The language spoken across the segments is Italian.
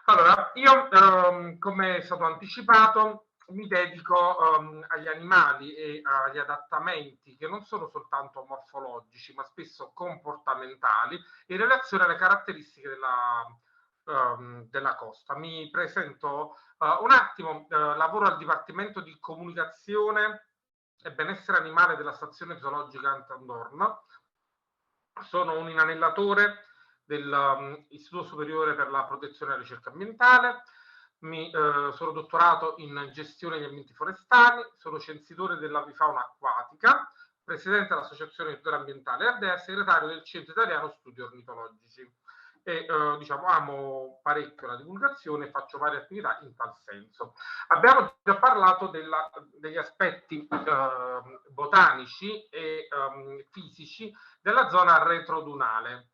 Allora, io, come è stato anticipato, mi dedico agli animali e agli adattamenti che non sono soltanto morfologici, ma spesso comportamentali in relazione alle caratteristiche della costa. Mi presento un attimo, lavoro al Dipartimento di Comunicazione e Benessere Animale della Stazione Zoologica Antandorn. Sono un inanellatore dell'Istituto Superiore per la Protezione e la Ricerca Ambientale. Sono dottorato in gestione degli ambienti forestali, sono censitore dell'avifauna acquatica, presidente dell'Associazione di tutela ambientale Ardea, segretario del Centro Italiano Studi Ornitologici. E diciamo, amo parecchio la divulgazione e faccio varie attività in tal senso. Abbiamo già parlato degli aspetti botanici e fisici della zona retrodunale,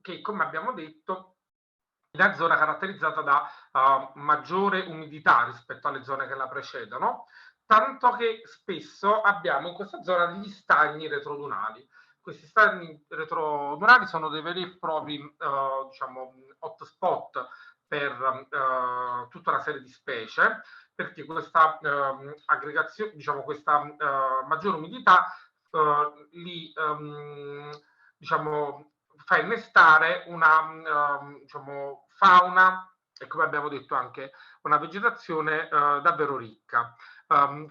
che come abbiamo detto è una zona caratterizzata da maggiore umidità rispetto alle zone che la precedono, tanto che spesso abbiamo in questa zona degli stagni retrodunali. Questi stagni retrodunali sono dei veri e propri diciamo, hotspot per tutta una serie di specie, perché questa aggregazione, diciamo, questa maggiore umidità li diciamo, fa innestare una diciamo, fauna e, come abbiamo detto, anche una vegetazione davvero ricca.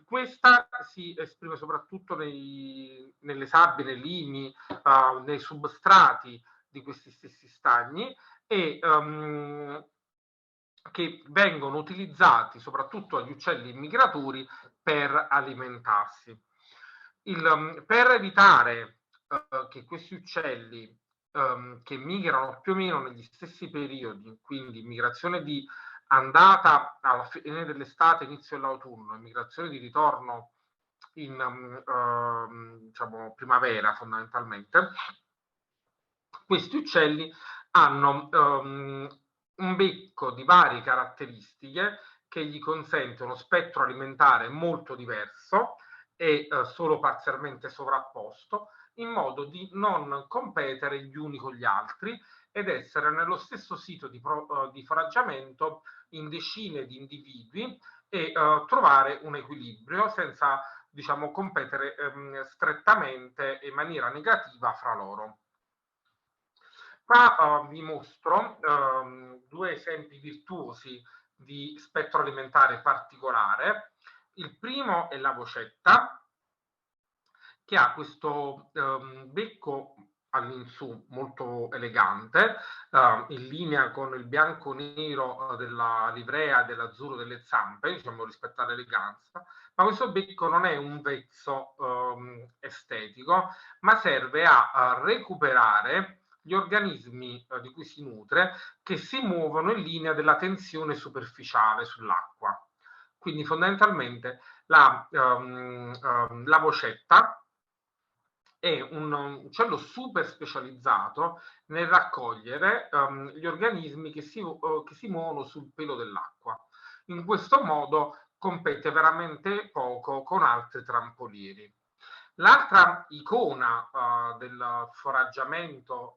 Questa si esprime soprattutto nelle sabbie, nei limi, nei substrati di questi stessi stagni e che vengono utilizzati soprattutto agli uccelli migratori per alimentarsi. Per evitare che questi uccelli che migrano più o meno negli stessi periodi, quindi migrazione di andata alla fine dell'estate, inizio dell'autunno, e migrazione di ritorno in diciamo, primavera fondamentalmente, questi uccelli hanno un becco di varie caratteristiche che gli consente uno spettro alimentare molto diverso e solo parzialmente sovrapposto, in modo di non competere gli uni con gli altri ed essere nello stesso sito di foraggiamento in decine di individui e trovare un equilibrio senza, diciamo, competere strettamente in maniera negativa fra loro. Qua vi mostro due esempi virtuosi di spettro alimentare particolare. Il primo è la vocetta, che ha questo becco all'insù molto elegante, in linea con il bianco-nero della livrea e dell'azzurro delle zampe, diciamo, rispetto all'eleganza, ma questo becco non è un vezzo estetico, ma serve a recuperare gli organismi di cui si nutre che si muovono in linea della tensione superficiale sull'acqua. Quindi fondamentalmente la vocetta è un uccello super specializzato nel raccogliere gli organismi che si muovono sul pelo dell'acqua. In questo modo compete veramente poco con altri trampolieri. L'altra icona del foraggiamento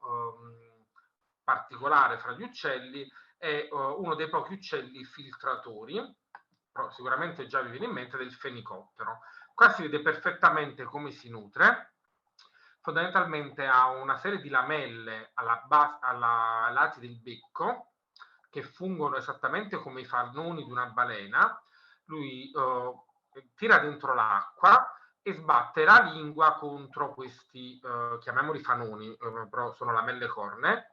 particolare fra gli uccelli è uno dei pochi uccelli filtratori, però sicuramente già vi viene in mente, del fenicottero. Qua si vede perfettamente come si nutre. Fondamentalmente ha una serie di lamelle ai lati del becco che fungono esattamente come i fannoni di una balena. Lui tira dentro l'acqua e sbatte la lingua contro questi, chiamiamoli fanoni, però sono lamelle corne.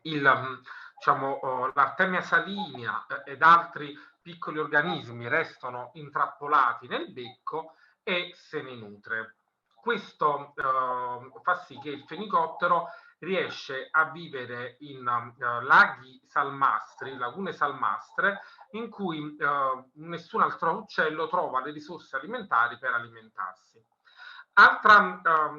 Diciamo, l'Artemia salinea ed altri piccoli organismi restano intrappolati nel becco e se ne nutre. Questo fa sì che il fenicottero riesce a vivere in laghi salmastri, lagune salmastre, in cui nessun altro uccello trova le risorse alimentari per alimentarsi.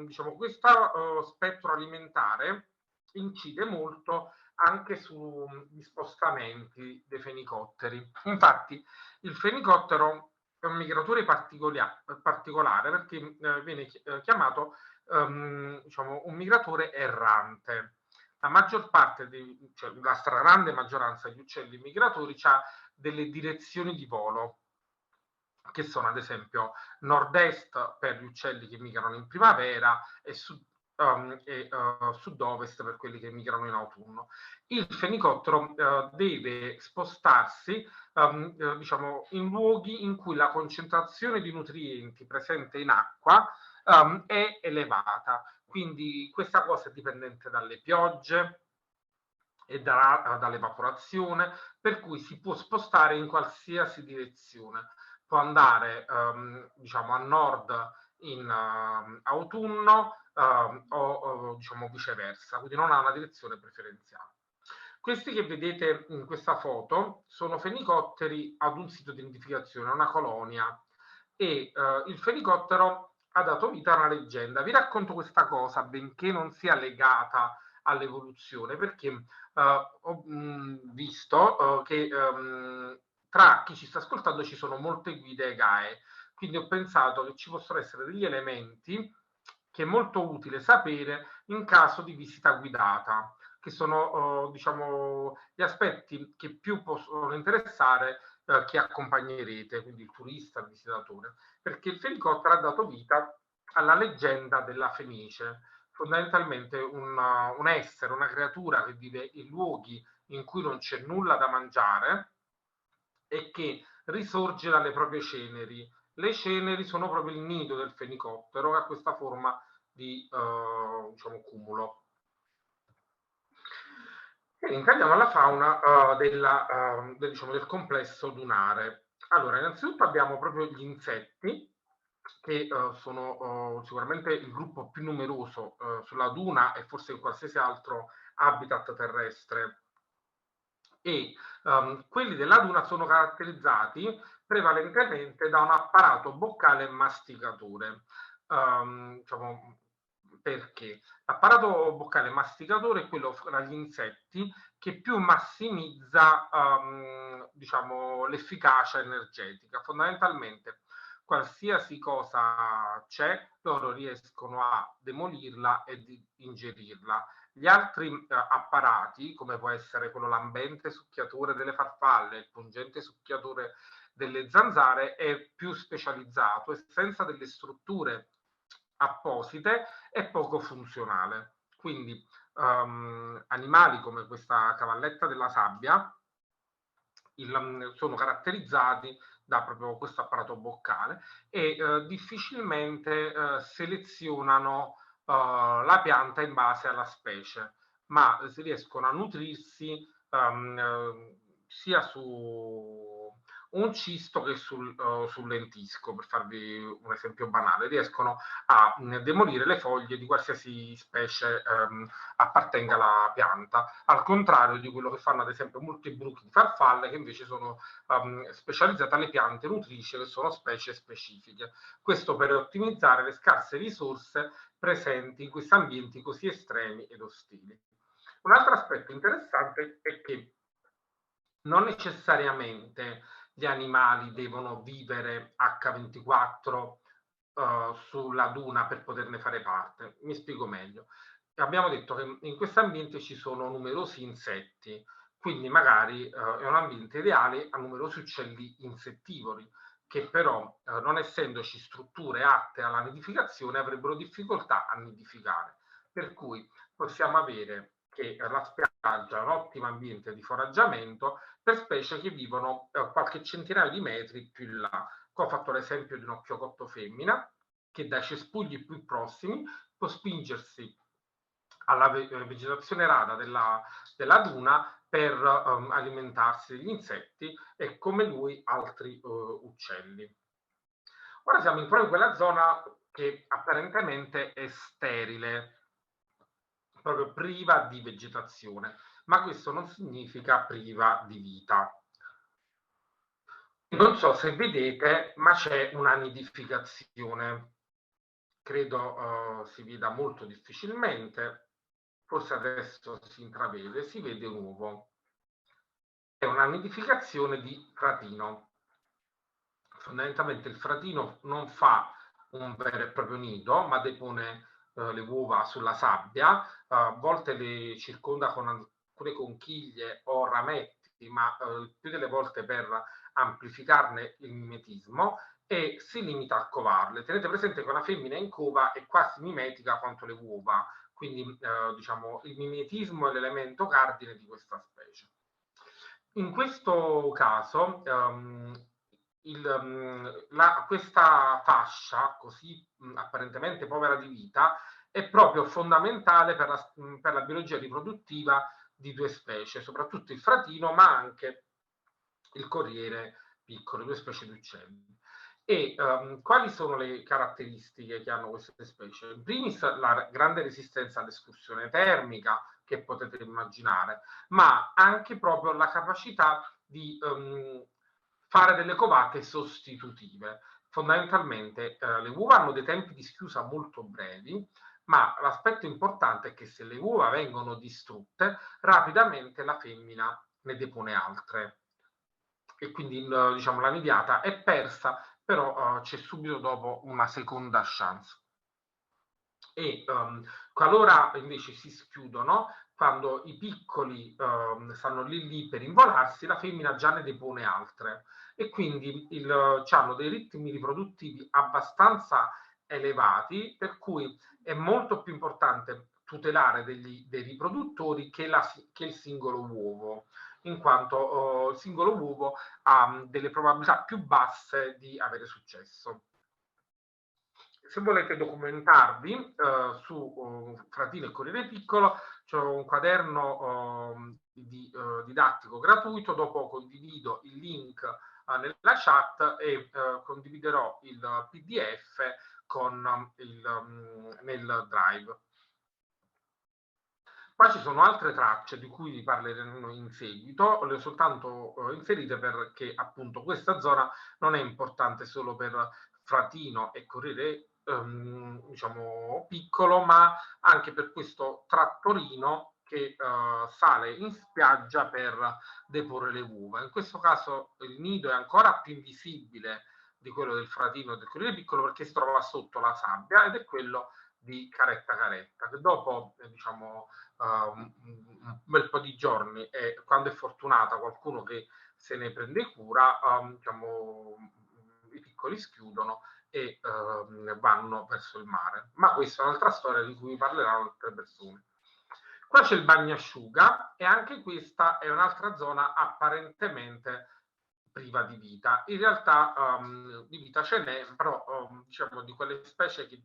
Diciamo, questo spettro alimentare incide molto anche sugli spostamenti dei fenicotteri. Infatti il fenicottero è un migratore particolare perché viene chiamato diciamo, un migratore errante. la maggior parte, cioè la stragrande maggioranza degli uccelli migratori ha delle direzioni di volo, che sono ad esempio nord-est per gli uccelli che migrano in primavera e sud-ovest per quelli che migrano in autunno. Il fenicottero deve spostarsi diciamo, in luoghi in cui la concentrazione di nutrienti presente in acqua è elevata. Quindi questa cosa è dipendente dalle piogge e dall'evaporazione, per cui si può spostare in qualsiasi direzione. Può andare diciamo, a nord in autunno o diciamo viceversa, quindi non ha una direzione preferenziale. Questi che vedete in questa foto sono fenicotteri ad un sito di nidificazione, una colonia, e il fenicottero ha dato vita a una leggenda. Vi racconto questa cosa, benché non sia legata all'evoluzione, perché ho visto che tra chi ci sta ascoltando ci sono molte guide GAE, quindi ho pensato che ci possono essere degli elementi che è molto utile sapere in caso di visita guidata, che sono diciamo gli aspetti che più possono interessare chi accompagnerete, quindi il turista, il visitatore, perché il fenicottero ha dato vita alla leggenda della fenice, fondamentalmente un essere, una creatura che vive in luoghi in cui non c'è nulla da mangiare e che risorge dalle proprie ceneri. Le ceneri sono proprio il nido del fenicottero, che ha questa forma di diciamo, cumulo. Quindi andiamo alla fauna diciamo, del complesso dunare. Allora, innanzitutto abbiamo proprio gli insetti, che sono sicuramente il gruppo più numeroso sulla duna e forse in qualsiasi altro habitat terrestre. E quelli della duna sono caratterizzati prevalentemente da un apparato boccale masticatore. Diciamo, perché? L'apparato boccale masticatore è quello fra gli insetti che più massimizza diciamo, l'efficacia energetica. Fondamentalmente qualsiasi cosa c'è, loro riescono a demolirla e di ingerirla. Gli altri apparati, come può essere quello lambente succhiatore delle farfalle, il pungente succhiatore delle zanzare, è più specializzato e senza delle strutture apposite è poco funzionale. Quindi animali come questa cavalletta della sabbia sono caratterizzati da proprio questo apparato boccale e difficilmente selezionano la pianta in base alla specie, ma si riescono a nutrirsi sia su un cisto che sul lentisco, per farvi un esempio banale. Riescono a demolire le foglie di qualsiasi specie appartenga alla pianta, al contrario di quello che fanno ad esempio molti bruchi di farfalle, che invece sono specializzate alle piante nutrici, che sono specie specifiche. Questo per ottimizzare le scarse risorse presenti in questi ambienti così estremi ed ostili. Un altro aspetto interessante è che non necessariamente gli animali devono vivere H24 sulla duna per poterne fare parte. Mi spiego meglio. Abbiamo detto che in questo ambiente ci sono numerosi insetti, quindi magari è un ambiente ideale a numerosi uccelli insettivori, che però, non essendoci strutture atte alla nidificazione, avrebbero difficoltà a nidificare. Per cui possiamo avere che la spiaggia è un ottimo ambiente di foraggiamento per specie che vivono qualche centinaio di metri più in là. Qua ho fatto l'esempio di un occhiocotto femmina che dai cespugli più prossimi può spingersi alla vegetazione rada della duna per alimentarsi degli insetti e come lui altri uccelli. Ora siamo proprio in quella zona che apparentemente è sterile, proprio priva di vegetazione, ma questo non significa priva di vita. Non so se vedete, ma c'è una nidificazione. Credo si veda molto difficilmente, forse adesso si intravede, si vede un uovo. È una nidificazione di fratino. Fondamentalmente il fratino non fa un vero e proprio nido, ma depone le uova sulla sabbia, a volte le circonda con alcune conchiglie o rametti, ma più delle volte per amplificarne il mimetismo, e si limita a covarle. Tenete presente che una femmina in cova è quasi mimetica quanto le uova, quindi diciamo il mimetismo è l'elemento cardine di questa specie. In questo caso questa fascia così apparentemente povera di vita è proprio fondamentale per la biologia riproduttiva di due specie, soprattutto il fratino, ma anche il corriere piccolo, due specie di uccelli. E quali sono le caratteristiche che hanno queste specie? In primis la grande resistenza all'escursione termica, che potete immaginare, ma anche proprio la capacità di fare delle covate sostitutive. Fondamentalmente le uova hanno dei tempi di schiusa molto brevi, ma l'aspetto importante è che se le uova vengono distrutte, rapidamente la femmina ne depone altre. E quindi diciamo, la nidiata è persa, però c'è subito dopo una seconda chance. E qualora invece si schiudono, quando i piccoli stanno lì per involarsi, la femmina già ne depone altre, e quindi hanno dei ritmi riproduttivi abbastanza elevati, per cui è molto più importante tutelare dei riproduttori che il singolo uovo, in quanto il singolo uovo ha delle probabilità più basse di avere successo. Se volete documentarvi su Fratino e Corriere Piccolo, c'è un quaderno didattico gratuito. Dopo condivido il link nella chat e condividerò il PDF nel Drive. Poi ci sono altre tracce di cui vi parleremo in seguito, le ho soltanto inserite perché appunto questa zona non è importante solo per Fratino e Corriere diciamo piccolo, ma anche per questo trattorino che sale in spiaggia per deporre le uova. In questo caso il nido è ancora più invisibile di quello del Fratino e del Corriere Piccolo, perché si trova sotto la sabbia, ed è quello di Caretta Caretta, che dopo diciamo un bel po' di giorni, e quando è fortunata qualcuno che se ne prende cura, diciamo, i piccoli schiudono e vanno verso il mare. Ma questa è un'altra storia di cui parleranno altre persone. Qua c'è il bagnasciuga, e anche questa è un'altra zona apparentemente priva di vita. In realtà di vita ce n'è, però diciamo di quelle specie che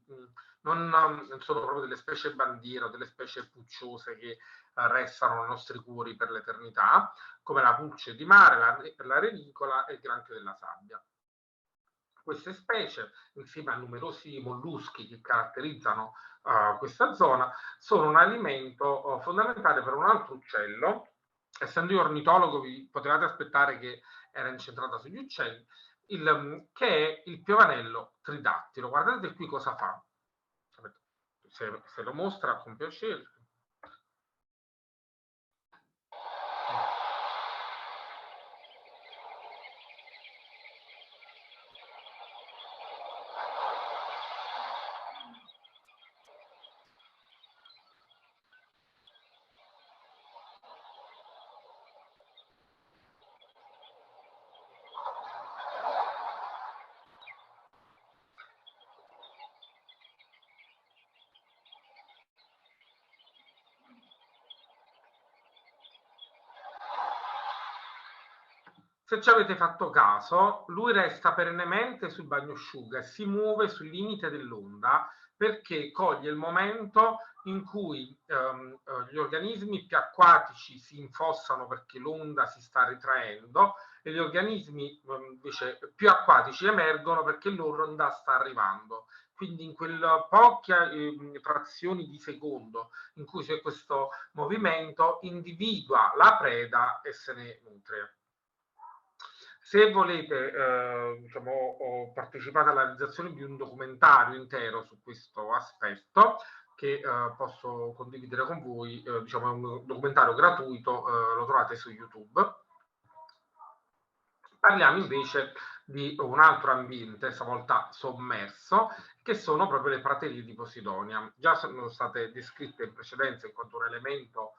non sono proprio delle specie bandiera, delle specie pucciose che restano nei nostri cuori per l'eternità, come la pulce di mare, la renicola e il granchio della sabbia. Queste specie, insieme a numerosi molluschi che caratterizzano questa zona, sono un alimento fondamentale per un altro uccello. Essendo io ornitologo, vi potevate aspettare che era incentrata sugli uccelli, che è il piovanello tridattilo. Guardate qui cosa fa. Se lo mostra con piacere. Se ci avete fatto caso, lui resta perennemente sul bagnasciuga e si muove sul limite dell'onda, perché coglie il momento in cui gli organismi più acquatici si infossano perché l'onda si sta ritraendo, e gli organismi invece più acquatici emergono perché l'onda sta arrivando. Quindi in quelle poche frazioni di secondo in cui c'è questo movimento, individua la preda e se ne nutre. Se volete, diciamo, partecipate alla realizzazione di un documentario intero su questo aspetto, che posso condividere con voi, diciamo, è un documentario gratuito, lo trovate su YouTube. Parliamo invece di un altro ambiente, stavolta sommerso, che sono proprio le praterie di Posidonia. Già sono state descritte in precedenza in quanto un elemento,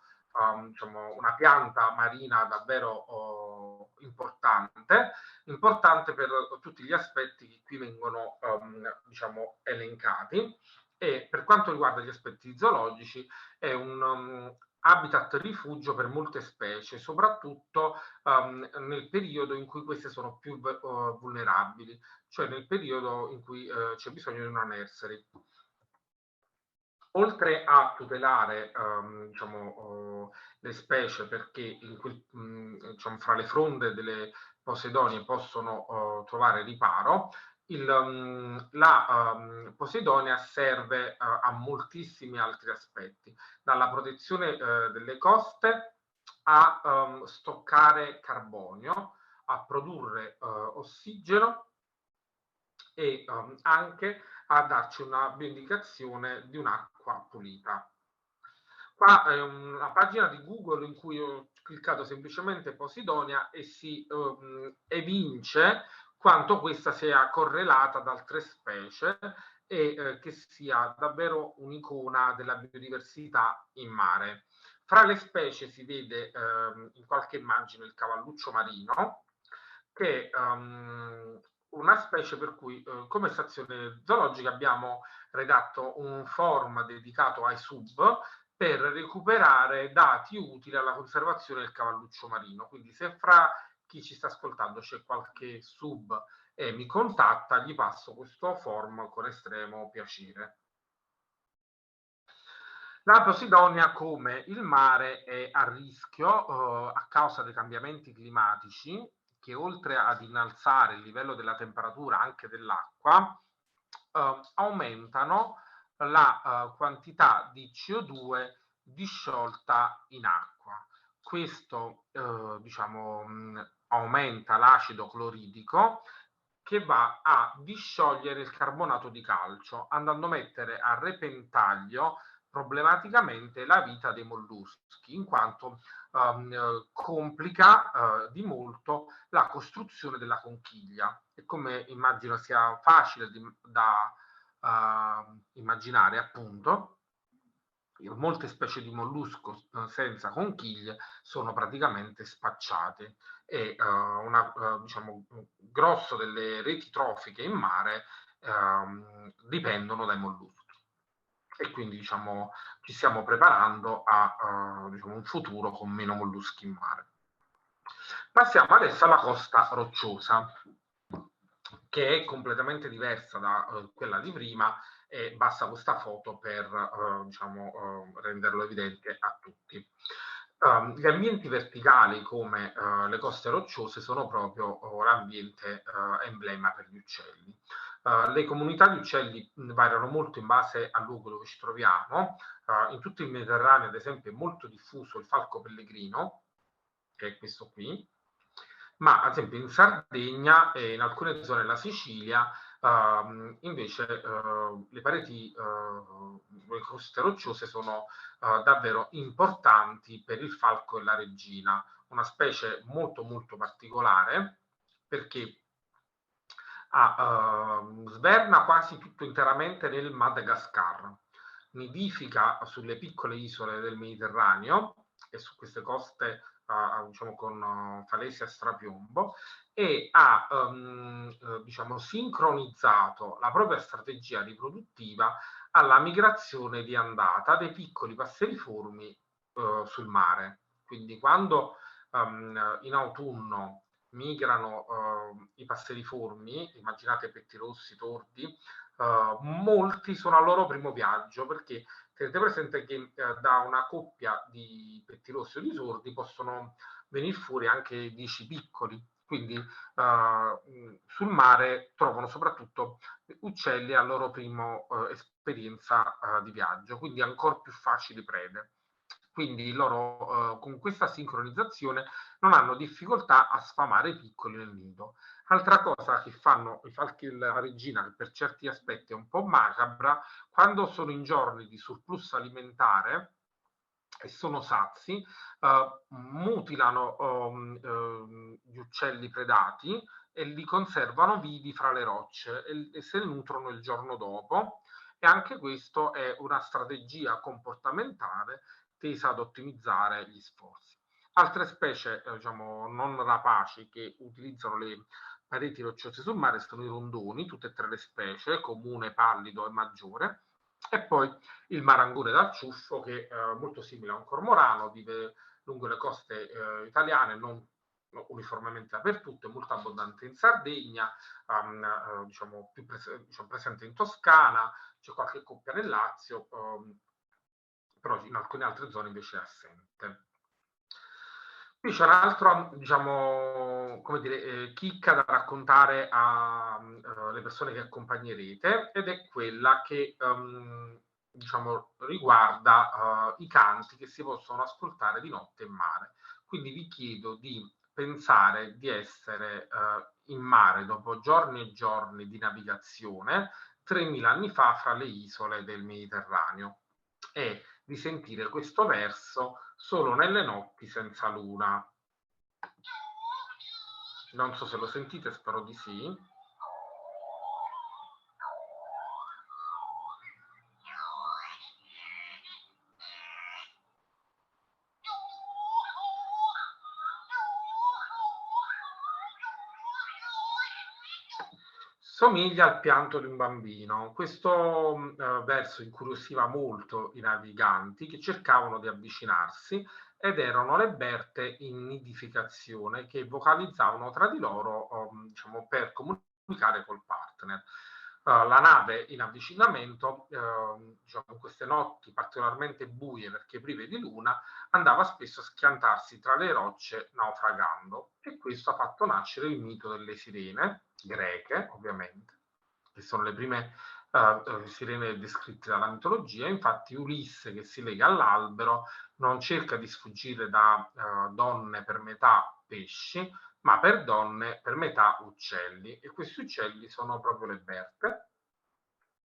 diciamo, una pianta marina davvero importante per tutti gli aspetti che qui vengono diciamo, elencati. E per quanto riguarda gli aspetti zoologici è un habitat rifugio per molte specie, soprattutto nel periodo in cui queste sono più vulnerabili, cioè nel periodo in cui c'è bisogno di una nursery. Oltre a tutelare diciamo, le specie perché in quel, diciamo, fra le fronde delle Posidonie possono trovare riparo, la Posidonia serve a moltissimi altri aspetti, dalla protezione delle coste a stoccare carbonio, a produrre ossigeno e anche a darci una bioindicazione di un'acqua pulita. Qua è una pagina di Google in cui ho cliccato semplicemente Posidonia e si evince quanto questa sia correlata ad altre specie e che sia davvero un'icona della biodiversità in mare. Fra le specie si vede in qualche immagine il cavalluccio marino, che è una specie per cui come stazione zoologica abbiamo redatto un forum dedicato ai sub per recuperare dati utili alla conservazione del cavalluccio marino. Quindi se fra chi ci sta ascoltando c'è qualche sub e mi contatta, gli passo questo forum con estremo piacere. La Posidonia, come il mare, è a rischio a causa dei cambiamenti climatici che oltre ad innalzare il livello della temperatura anche dell'acqua, aumentano la quantità di CO2 disciolta in acqua. Questo diciamo, aumenta l'acido cloridico che va a disciogliere il carbonato di calcio, andando a mettere a repentaglio problematicamente la vita dei molluschi, in quanto complica di molto la costruzione della conchiglia. E come immagino sia facile da immaginare, appunto, molte specie di mollusco senza conchiglie sono praticamente spacciate e diciamo, grosso delle reti trofiche in mare dipendono dai molluschi. E quindi diciamo, ci stiamo preparando a diciamo, un futuro con meno molluschi in mare. Passiamo adesso alla costa rocciosa, che è completamente diversa da quella di prima e basta questa foto per diciamo, renderlo evidente a tutti. Gli ambienti verticali come le coste rocciose sono proprio l'ambiente emblema per gli uccelli. Le comunità di uccelli variano molto in base al luogo dove ci troviamo. In tutto il Mediterraneo, ad esempio, è molto diffuso il falco pellegrino, che è questo qui, ma ad esempio in Sardegna e in alcune zone della Sicilia invece le pareti, le coste rocciose sono davvero importanti per il falco e la regina, una specie molto molto particolare perché sverna quasi tutto interamente nel Madagascar, nidifica sulle piccole isole del Mediterraneo e su queste coste diciamo con falesia a strapiombo e ha diciamo sincronizzato la propria strategia riproduttiva alla migrazione di andata dei piccoli passeriformi sul mare. Quindi quando in autunno migrano i passeriformi, immaginate pettirossi, tordi, molti sono al loro primo viaggio perché tenete presente che da una coppia di pettirossi o di sordi possono venire fuori anche 10 piccoli, quindi sul mare trovano soprattutto uccelli alla loro prima esperienza di viaggio, quindi ancora più facili prede. Quindi loro con questa sincronizzazione non hanno difficoltà a sfamare i piccoli nel nido. Altra cosa che fanno i falchi della regina, che per certi aspetti è un po' macabra, quando sono in giorni di surplus alimentare e sono sazi, mutilano gli uccelli predati e li conservano vivi fra le rocce e se ne nutrono il giorno dopo. E anche questo è una strategia comportamentale tesa ad ottimizzare gli sforzi. Altre specie, diciamo, non rapaci che utilizzano le pareti rocciose sul mare sono i rondoni, tutte e tre le specie, comune, pallido e maggiore, e poi il marangone dal ciuffo che è molto simile a un cormorano, vive lungo le coste italiane, non uniformemente dappertutto, è molto abbondante in Sardegna, diciamo, diciamo, presente in Toscana, c'è qualche coppia nel Lazio, però in alcune altre zone invece è assente. Qui c'è un'altra, diciamo, come dire, chicca da raccontare alle persone che accompagnerete, ed è quella che diciamo, riguarda i canti che si possono ascoltare di notte in mare. Quindi vi chiedo di pensare di essere in mare dopo giorni e giorni di navigazione 3000 anni fa fra le isole del Mediterraneo e di sentire questo verso solo nelle notti senza luna. Non so se lo sentite, spero di sì. Somiglia al pianto di un bambino. Questo verso incuriosiva molto i naviganti che cercavano di avvicinarsi ed erano le berte in nidificazione che vocalizzavano tra di loro diciamo, per comunicare col partner. La nave in avvicinamento, diciamo, in queste notti particolarmente buie perché prive di luna, andava spesso a schiantarsi tra le rocce naufragando, e questo ha fatto nascere il mito delle sirene greche, ovviamente, che sono le prime sirene descritte dalla mitologia. Infatti Ulisse, che si lega all'albero, non cerca di sfuggire da donne per metà pesci, ma per donne per metà uccelli, e questi uccelli sono proprio le berte,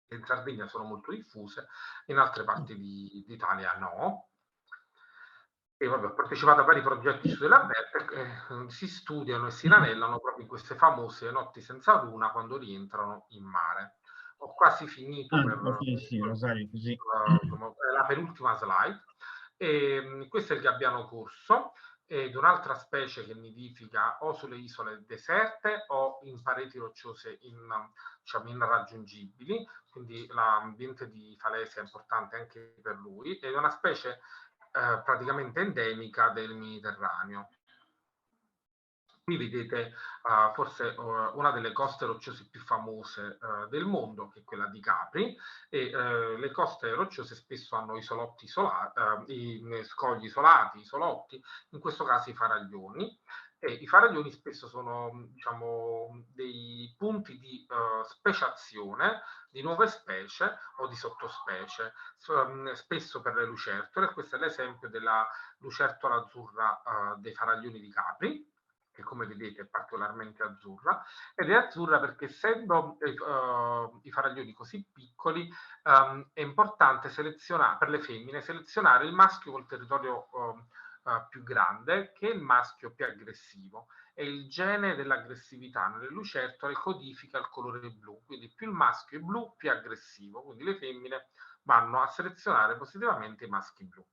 che in Sardegna sono molto diffuse, in altre parti d'Italia no. E vabbè, ho partecipato a vari progetti su della berte, si studiano e si inanellano proprio in queste famose notti senza luna quando rientrano in mare. Ho quasi finito per Ok, sì, Rosario, così. la penultima slide. Questo è il gabbiano corso, ed un'altra specie che nidifica o sulle isole deserte o in pareti rocciose diciamo, irraggiungibili, quindi l'ambiente di Falesia è importante anche per lui, ed è una specie praticamente endemica del Mediterraneo. Qui vedete forse una delle coste rocciose più famose del mondo, che è quella di Capri, e le coste rocciose spesso hanno isolotti scogli isolati, isolotti, in questo caso i faraglioni. E i faraglioni spesso sono, diciamo, dei punti di speciazione di nuove specie o di sottospecie, spesso per le lucertole. Questo è l'esempio della lucertola azzurra dei faraglioni di Capri, che come vedete è particolarmente azzurra, ed è azzurra perché essendo i faraglioni così piccoli è importante selezionare, per le femmine, selezionare il maschio col territorio più grande, che è il maschio più aggressivo, e il gene dell'aggressività nelle lucertole codifica il colore blu, quindi più il maschio è blu più aggressivo, quindi le femmine vanno a selezionare positivamente i maschi blu.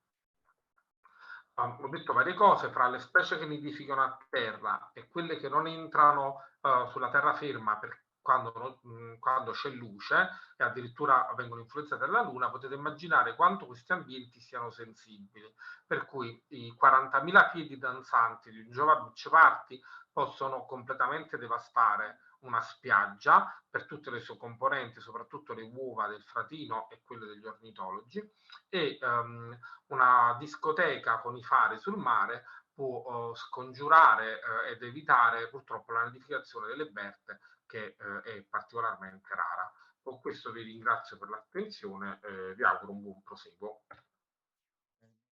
Ho detto varie cose, fra le specie che nidificano a terra e quelle che non entrano sulla terraferma quando c'è luce e addirittura vengono influenzate dalla luna, potete immaginare quanto questi ambienti siano sensibili, per cui i 40.000 piedi danzanti di un Jova Beach Party possono completamente devastare una spiaggia per tutte le sue componenti, soprattutto le uova del fratino e quelle degli ornitologi, e una discoteca con i fari sul mare può scongiurare ed evitare purtroppo la nidificazione delle berte, che è particolarmente rara. Con questo vi ringrazio per l'attenzione e vi auguro un buon proseguo.